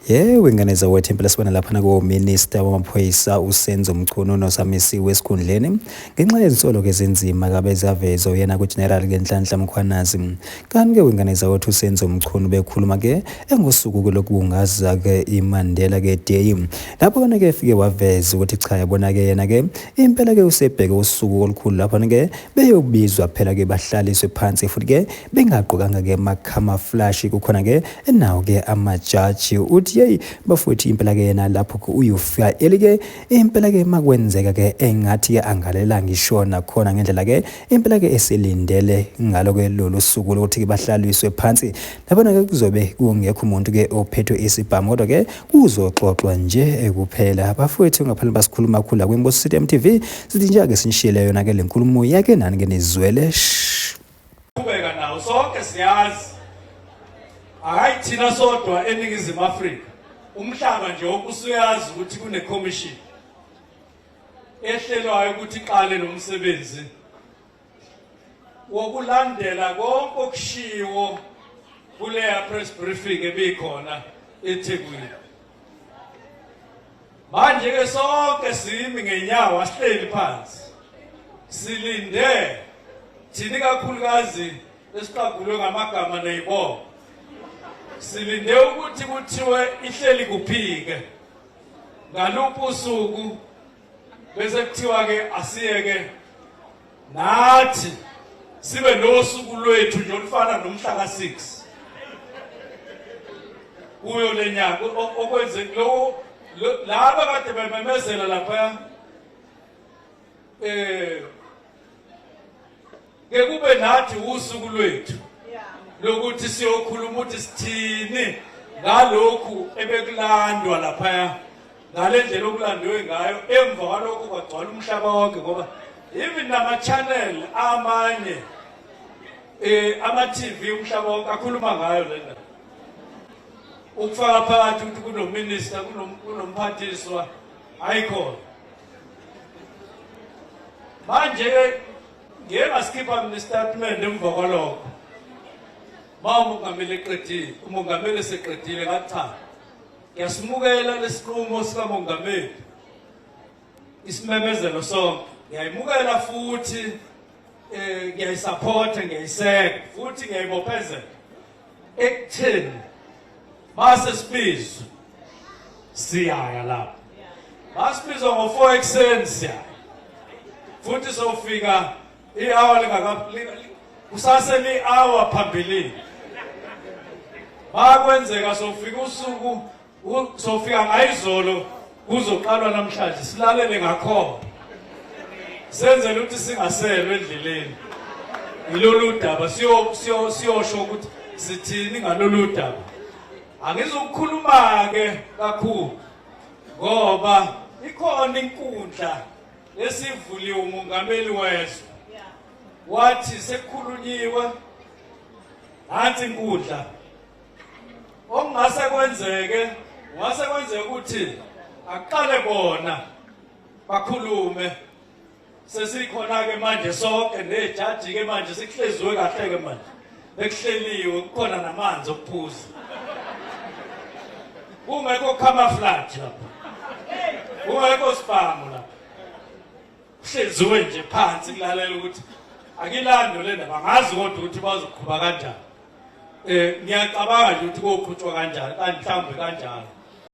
Wenganeza wethempela sibona lapha ko Minister wamaphoyisa uSenzo Mchunu nosamisiwe esikhundleni ngenxa yezinsolo ke zenzima kabe zavezo yena ku General ke Nhlanhla Mkhwanazi. Kanti ke wenganeza wethu uSenzo Mchunu bekhuluma ke engosuku lokubungaza ke iMandela ke Day. Lapho kana ke efike waveza ukuthi cha yabona ke yena ke impela ke usebheke usuku olukhulu lapho ke beyobizwa phela ke bahlaliswe phansi futhi ke bengaqokanga ke makhama flash kukhona ke nawo ke amajaji uthi hey bafowethu impela ke yena lapho uyufika elike impela ke makwenzeka ke engathi ke angalela ngishona khona ngendlela ke impela ke eselindele ngalo ke lolu suku lokuthi ke bahlaliswe phansi labona ke kuzobe kungekho umuntu ke ophethwe isibhamu kodwa ke kuzoxoxwa nje kuphela bafowethu ngaphandle basikhuluma khula kweMbosi City MTV sithi nje ake sinishile yona ke lenkulumo yake nani ke nizwele kubeka nawo sonke siyazi hayi thina sodwa eNingizimu Afrika umhlaba nje okusuyazi ukuthi kune commission ehlelwayo ukuthi iqale nomsebenzi wokulandela konke okushiwo kule press briefing ebikhona eThekwini. Manje ke sonke simi ngenyawo asihleli phansi silinde thina kakhulukazi esiqagulwe ngamagama nezibobo silinde ukuthi kuthiwe ihleli kuphike ngaluphi usuku bese kuthiwa ke asiyeke nathi sibe nosuku lwethu nje olufana nomhla ka6 kuyo lenyanga okwenze laba kade bememezela lapha ke kube nathi usuku lwethu lokuthi siyokhuluma ukuthi sithini ngalokhu ebekulandwa lapha ngale ndlela okulandwe ngayo emva kwalokho kwagcwala umhlaba wonke ngoba even nama channel amanye ama TV umhlaba wonke akhuluma ngayo lena ukufaka phakathi ukuthi kunominister kunomphathiswa ayikho manje ngeke asikhipha statement emva kwalokho umongameli eqedile umongameli seqedile ngacha ngiyasimukela lesinqumo sika mongameli isimemezelo sonke ngiyayimukela futhi ngiyayisupport ngiyayiseka futhi ngiyayibophezela ekutheni base sibizwe siyaya lapha basibizwa ngo4 ekseni siya futhi sofika i-hour kusasele i-hour phambili bakwenzeka sofika usuku sofika ngayizolo kuzoqalwa namhlanje silalele ngakho senzele ukuthi singaselwe endleleni ilolu daba siyosho ukuthi sithini ngalolu daba angizokukhuluma ke kakhulu ngoba ikhona inkundla esivuliwe umongameli wezwe wathi sekukhulunyiwe nansi inkundla okungase kwenzeke ukuthi aqale bona bakhulume sesikhona ke manje sonke nejaji ke manje sikuhleziwe kahle ke manje bekuhleliwe kukhona namanzi okuphuza kungekho camouflage lapha kungekho spam lapha kuhleziwe nje phansi kulalela ukuthi akilando lena bangazi kodwa ukuthi bazoqhubha kanjani ngiyacabanga nje ukuthi kokhutshwa kanjani kanti mhlambe kanjani